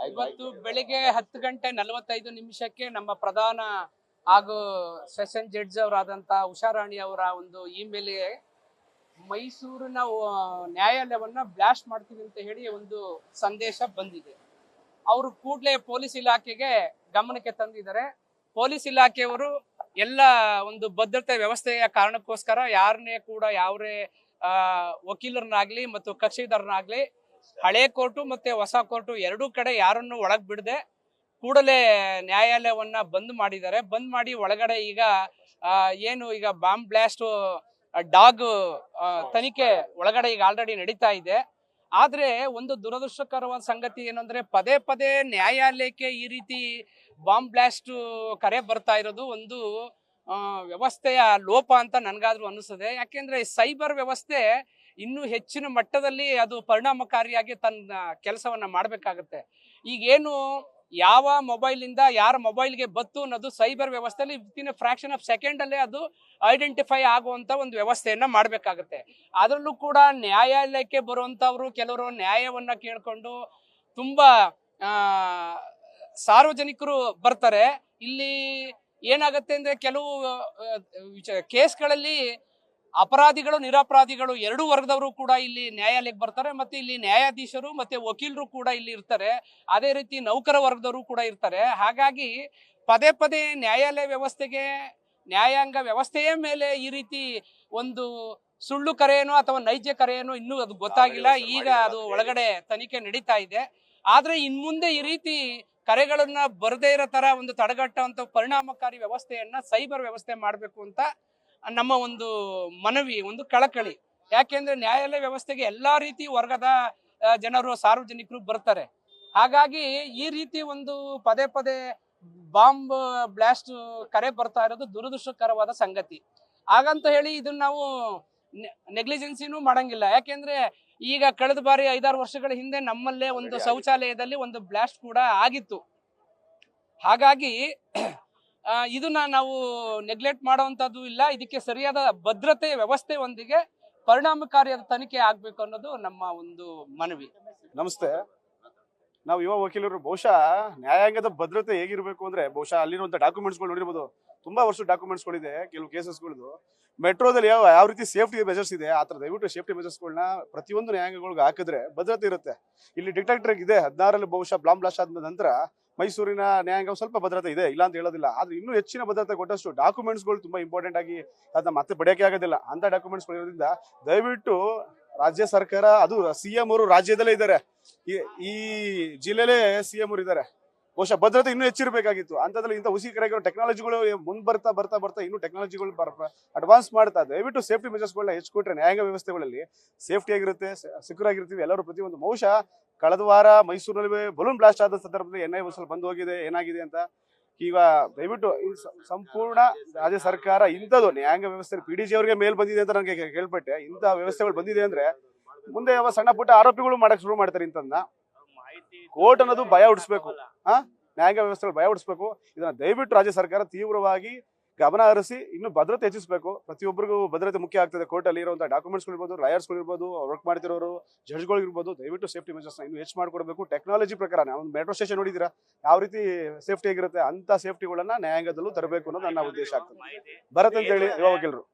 ಇವತ್ತು ಬೆಳಿಗ್ಗೆ 10:45 ನಮ್ಮ ಪ್ರಧಾನ ಹಾಗೂ ಸೆಷನ್ ಜಡ್ಜ್ ಅವರಾದಂತ ಉಷಾರಾಣಿ ಅವರ ಒಂದು ಇಮೇಲ್ಗೆ ಮೈಸೂರಿನ ನ್ಯಾಯಾಲಯವನ್ನ ಬ್ಲಾಸ್ಟ್ ಮಾಡ್ತೀವಿ ಅಂತ ಹೇಳಿ ಒಂದು ಸಂದೇಶ ಬಂದಿದೆ. ಅವರು ಕೂಡಲೇ ಪೊಲೀಸ್ ಇಲಾಖೆಗೆ ಗಮನಕ್ಕೆ ತಂದಿದ್ದಾರೆ. ಪೊಲೀಸ್ ಇಲಾಖೆಯವರು ಎಲ್ಲ ಒಂದು ಭದ್ರತೆ ವ್ಯವಸ್ಥೆಯ ಕಾರಣಕ್ಕೋಸ್ಕರ ಯಾರನ್ನೇ ಕೂಡ ಯಾವರೇ ವಕೀಲರನ್ನಾಗ್ಲಿ ಮತ್ತು ಕಕ್ಷಿದಾರನಾಗ್ಲಿ ಹಳೆ ಕೋರ್ಟು ಮತ್ತೆ ಹೊಸ ಕೋರ್ಟು ಎರಡೂ ಕಡೆ ಯಾರನ್ನು ಒಳಗ್ ಬಿಡದೆ ಕೂಡಲೇ ನ್ಯಾಯಾಲಯವನ್ನ ಬಂದ್ ಮಾಡಿದ್ದಾರೆ. ಬಂದ್ ಮಾಡಿ ಒಳಗಡೆ ಈಗ ಏನು ಈಗ ಬಾಂಬ್ ಬ್ಲಾಸ್ಟ್ ಡಾಗ್ ತನಿಖೆ ಒಳಗಡೆ ಈಗ ಆಲ್ರೆಡಿ ನಡೀತಾ ಇದೆ. ಆದ್ರೆ ಒಂದು ದುರದೃಷ್ಟಕರವಾದ ಸಂಗತಿ ಏನಂದ್ರೆ ಪದೇ ಪದೇ ನ್ಯಾಯಾಲಯಕ್ಕೆ ಈ ರೀತಿ ಬಾಂಬ್ ಬ್ಲಾಸ್ಟ್ ಕರೆ ಬರ್ತಾ ಇರೋದು ಒಂದು ವ್ಯವಸ್ಥೆಯ ಲೋಪ ಅಂತ ನನ್ಗಾದ್ರೂ ಅನಿಸ್ತದೆ. ಯಾಕೆಂದ್ರೆ ಸೈಬರ್ ವ್ಯವಸ್ಥೆ ಇನ್ನೂ ಹೆಚ್ಚಿನ ಮಟ್ಟದಲ್ಲಿ ಅದು ಪರಿಣಾಮಕಾರಿಯಾಗಿ ತನ್ನ ಕೆಲಸವನ್ನ ಮಾಡ್ಬೇಕಾಗತ್ತೆ. ಈಗೇನು ಯಾವ ಮೊಬೈಲ್ ಇಂದ ಯಾರ ಮೊಬೈಲ್ಗೆ ಬತ್ತು ಅನ್ನೋದು ಸೈಬರ್ ವ್ಯವಸ್ಥೆಯಲ್ಲಿ ವಿತಿನ್ ಫ್ರಾಕ್ಷನ್ ಆಫ್ ಸೆಕೆಂಡ್ ಅಲ್ಲೇ ಅದು ಐಡೆಂಟಿಫೈ ಆಗುವಂತ ಒಂದು ವ್ಯವಸ್ಥೆಯನ್ನ ಮಾಡ್ಬೇಕಾಗತ್ತೆ. ಅದರಲ್ಲೂ ಕೂಡ ನ್ಯಾಯಾಲಯಕ್ಕೆ ಬರುವಂತವ್ರು ಕೆಲವರು ನ್ಯಾಯವನ್ನ ಕೇಳ್ಕೊಂಡು ತುಂಬಾ ಸಾರ್ವಜನಿಕರು ಬರ್ತಾರೆ. ಇಲ್ಲಿ ಏನಾಗತ್ತೆ ಅಂದ್ರೆ ಕೆಲವು ಕೇಸ್ಗಳಲ್ಲಿ ಅಪರಾಧಿಗಳು ನಿರಪರಾಧಿಗಳು ಎರಡೂ ವರ್ಗದವರು ಕೂಡ ಇಲ್ಲಿ ನ್ಯಾಯಾಲಯಕ್ಕೆ ಬರ್ತಾರೆ. ಮತ್ತೆ ಇಲ್ಲಿ ನ್ಯಾಯಾಧೀಶರು ಮತ್ತೆ ವಕೀಲರು ಕೂಡ ಇಲ್ಲಿ ಇರ್ತಾರೆ. ಅದೇ ರೀತಿ ನೌಕರ ವರ್ಗದವರು ಕೂಡ ಇರ್ತಾರೆ. ಹಾಗಾಗಿ ಪದೇ ಪದೇ ನ್ಯಾಯಾಲಯ ವ್ಯವಸ್ಥೆಗೆ ನ್ಯಾಯಾಂಗ ವ್ಯವಸ್ಥೆಯ ಮೇಲೆ ಈ ರೀತಿ ಒಂದು ಸುಳ್ಳು ಕರೆಯೇನೋ ಅಥವಾ ನೈಜ ಕರೆಯೇನೋ ಇನ್ನೂ ಅದು ಗೊತ್ತಾಗಿಲ್ಲ. ಈಗ ಅದು ಒಳಗಡೆ ತನಿಖೆ ನಡೀತಾ ಇದೆ. ಆದ್ರೆ ಇನ್ಮುಂದೆ ಈ ರೀತಿ ಕರೆಗಳನ್ನ ಬರದೇ ಇರೋ ತರ ಒಂದು ತಡೆಗಟ್ಟುವಂತ ಪರಿಣಾಮಕಾರಿ ವ್ಯವಸ್ಥೆಯನ್ನ ಸೈಬರ್ ವ್ಯವಸ್ಥೆ ಮಾಡಬೇಕು ಅಂತ ನಮ್ಮ ಒಂದು ಮನವಿ, ಒಂದು ಕಳಕಳಿ. ಯಾಕೆಂದ್ರೆ ನ್ಯಾಯಾಲಯ ವ್ಯವಸ್ಥೆಗೆ ಎಲ್ಲಾ ರೀತಿ ವರ್ಗದ ಜನರು ಸಾರ್ವಜನಿಕರು ಬರ್ತಾರೆ. ಹಾಗಾಗಿ ಈ ರೀತಿ ಒಂದು ಪದೇ ಪದೇ ಬಾಂಬ್ ಬ್ಲಾಸ್ಟ್ ಕರೆ ಬರ್ತಾ ಇರೋದು ದುರದೃಷ್ಟಕರವಾದ ಸಂಗತಿ. ಹಾಗಂತ ಹೇಳಿ ಇದನ್ನ ನಾವು ನೆಗ್ಲಿಜೆನ್ಸಿನೂ ಮಾಡಂಗಿಲ್ಲ. ಯಾಕೆಂದ್ರೆ ಈಗ ಕಳೆದ ಬಾರಿ 5-6 ವರ್ಷಗಳ ಹಿಂದೆ ನಮ್ಮಲ್ಲೇ ಒಂದು ಶೌಚಾಲಯದಲ್ಲಿ ಒಂದು ಬ್ಲಾಸ್ಟ್ ಕೂಡ ಆಗಿತ್ತು. ಹಾಗಾಗಿ ಇದನ್ನ ನಾವು ನೆಗ್ಲೆಕ್ಟ್ ಮಾಡುವಂತದ್ದು ಇಲ್ಲ. ಇದಕ್ಕೆ ಸರಿಯಾದ ಭದ್ರತೆ ವ್ಯವಸ್ಥೆ ಒಂದಿಗೆ ಪರಿಣಾಮಕಾರಿಯಾದ ತನಿಖೆ ಆಗ್ಬೇಕು ಅನ್ನೋದು ನಮ್ಮ ಒಂದು ಮನವಿ. ನಮಸ್ತೆ. ನಾವು ಯುವ ವಕೀಲರು ಬಹುಶಃ ನ್ಯಾಯಾಂಗದ ಭದ್ರತೆ ಹೇಗಿರ್ಬೇಕು ಅಂದ್ರೆ ಬಹುಶಃ ಅಲ್ಲಿರುವಂತ ಡಾಕ್ಯುಮೆಂಟ್ಸ್ಗಳು ನೋಡಿರ್ಬೋದು. ತುಂಬಾ ವರ್ಷ ಡಾಕ್ಯುಮೆಂಟ್ಸ್ಗಳಿದೆ ಕೆಲವು ಕೇಸಸ್ಗಳದ್ದು. ಮೆಟ್ರೋದಲ್ಲಿ ಯಾವ ರೀತಿ ಸೇಫ್ಟಿ ಮೆಜರ್ಸ್ ಇದೆ ಆ ತರ ದಯವಿಟ್ಟು ಸೇಫ್ಟಿ ಮೆಜರ್ಸ್ಗಳನ್ನ ಪ್ರತಿಯೊಂದು ನ್ಯಾಯಾಂಗಗಳಿಗೆ ಹಾಕಿದ್ರೆ ಭದ್ರತೆ ಇರುತ್ತೆ. ಇಲ್ಲಿ ಡಿಟೆಕ್ಟರ್ ಇದೆ 16ರಲ್ಲಿ ಬಹುಶಃ ಬಾಂಬ್ ಬ್ಲಾಸ್ಟ್ ಆದ ನಂತರ ಮೈಸೂರಿನ ನ್ಯಾಯಾಂಗ ಸ್ವಲ್ಪ ಭದ್ರತೆ ಇದೆ, ಇಲ್ಲ ಅಂತ ಹೇಳೋದಿಲ್ಲ. ಆದ್ರೆ ಇನ್ನೂ ಹೆಚ್ಚಿನ ಭದ್ರತೆ ಕೊಟ್ಟಷ್ಟು ಡಾಕ್ಯುಮೆಂಟ್ಸ್ಗಳು ತುಂಬಾ ಇಂಪಾರ್ಟೆಂಟ್ ಆಗಿ ಅದನ್ನ ಮತ್ತೆ ಬಡಿಯಕ್ಕೆ ಆಗೋದಿಲ್ಲ. ಅಂತ ಡಾಕ್ಯುಮೆಂಟ್ಸ್ಗಳು ಇರೋದ್ರಿಂದ ದಯವಿಟ್ಟು ರಾಜ್ಯ ಸರ್ಕಾರ, ಅದು ಸಿಎಂ ಅವರು ರಾಜ್ಯದಲ್ಲೇ ಇದ್ದಾರೆ, ಈ ಜಿಲ್ಲೆಲೇ ಸಿಎಂ ಅವರು ಇದ್ದಾರೆ. ಬಹುಶಃ ಭದ್ರತೆ ಇನ್ನೂ ಹೆಚ್ಚಿರಬೇಕಾಗಿತ್ತು. ಅಂತದ್ರಲ್ಲಿ ಇಂಥ ಹುಸಿ ಕಡೆಗಳು ಟೆಕ್ನಾಲಜಿಗಳು ಮುಂದೆ ಬರ್ತಾ ಬರ್ತಾ ಬರ್ತಾ ಇನ್ನೂ ಟೆಕ್ನಾಲಜಿಗಳು ಅಡ್ವಾನ್ಸ್ ಮಾಡ್ತಾ ದಯವಿಟ್ಟು ಸೇಫ್ಟಿ ಮೆಜರ್ಸ್ಗಳನ್ನ ಹೆಚ್ಚಿಕೊಟ್ರೆ ನ್ಯಾಯಾಂಗ ವ್ಯವಸ್ಥೆಗಳಲ್ಲಿ ಸೇಫ್ಟಿ ಆಗಿರುತ್ತೆ, ಸೆಕ್ಯೂರ್ ಆಗಿರ್ತೀವಿ ಎಲ್ಲರೂ ಪ್ರತಿಯೊಂದು. ಬಹುಶಃ ಕಳೆದ ವಾರ ಮೈಸೂರಿನಲ್ಲಿ ಬಲೂನ್ ಬ್ಲಾಸ್ಟ್ ಆದ ಸಂದರ್ಭದಲ್ಲಿ NIA ಸ್ವಲ್ಪ ಬಂದು ಹೋಗಿದೆ ಏನಾಗಿದೆ ಅಂತ. ಈಗ ದಯವಿಟ್ಟು ಸಂಪೂರ್ಣ ರಾಜ್ಯ ಸರ್ಕಾರ ಇಂಥದ್ದು ನ್ಯಾಯಾಂಗ ವ್ಯವಸ್ಥೆ PDG ಅವರಿಗೆ ಮೇಲ್ ಬಂದಿದೆ ಅಂತ ನನಗೆ ಕೇಳ್ಪಟ್ಟೆ. ಇಂಥ ವ್ಯವಸ್ಥೆಗಳು ಬಂದಿದೆ ಅಂದ್ರೆ ಮುಂದೆ ಯಾವ ಸಣ್ಣ ಪುಟ್ಟ ಆರೋಪಿಗಳು ಮಾಡಕ್ ಶುರು ಮಾಡ್ತಾರೆ. ಇಂಥದನ್ನ ಕೋರ್ಟ್ ಅನ್ನೋದು ಭಯ ಹುಟ್ಟಿಸ್ಬೇಕು, ನ್ಯಾಯಾಂಗ ವ್ಯವಸ್ಥೆಗಳು ಭಯ ಹುಟ್ಟಿಸ್ಬೇಕು. ಇದನ್ನ ದಯವಿಟ್ಟು ರಾಜ್ಯ ಸರ್ಕಾರ ತೀವ್ರವಾಗಿ ಗಮನ ಹರಿಸಿ ಇನ್ನು ಭದ್ರತೆ ಹೆಚ್ಚಿಸಬೇಕು. ಪ್ರತಿಯೊಬ್ಬರಿಗೂ ಭದ್ರತೆ ಮುಖ್ಯ ಆಗ್ತದೆ. ಕೋರ್ಟ್ ಅಲ್ಲಿ ಇರುವಂತಹ ಡಾಕ್ಯುಮೆಂಟ್ಸ್ಗಳು ಇರ್ಬೋದು, ಲಾಯರ್ಸ್ಗಳು ಇರ್ಬೋದು, ವರ್ಕ್ ಮಾಡ್ತಿರೋರು, ಜಡ್ಜ್ಗಳು ಇರ್ಬೋದು, ದಯವಿಟ್ಟು ಸೇಫ್ಟಿ ಮೆಜರ್ಸ್ನ ಇನ್ನು ಹೆಚ್ಚು ಮಾಡ್ಕೊಡ್ಬೇಕು. ಟೆಕ್ನಾಲಜಿ ಪ್ರಕಾರ ಒಂದು ಮೆಟ್ರೋ ಸ್ಟೇಷನ್ ನೋಡಿದಿರಾ ಯಾವ ರೀತಿ ಸೇಫ್ಟಿ ಆಗಿರುತ್ತೆ, ಅಂತ ಸೇಫ್ಟಿಗಳನ್ನ ನ್ಯಾಯಾಂಗದಲ್ಲೂ ತರಬೇಕು ಅನ್ನೋದು ನನ್ನ ಉದ್ದೇಶ ಆಗ್ತದೆ. ಭರತ್ ಅಂತ ಹೇಳಿ ಯುವ ವಕೀಲರು.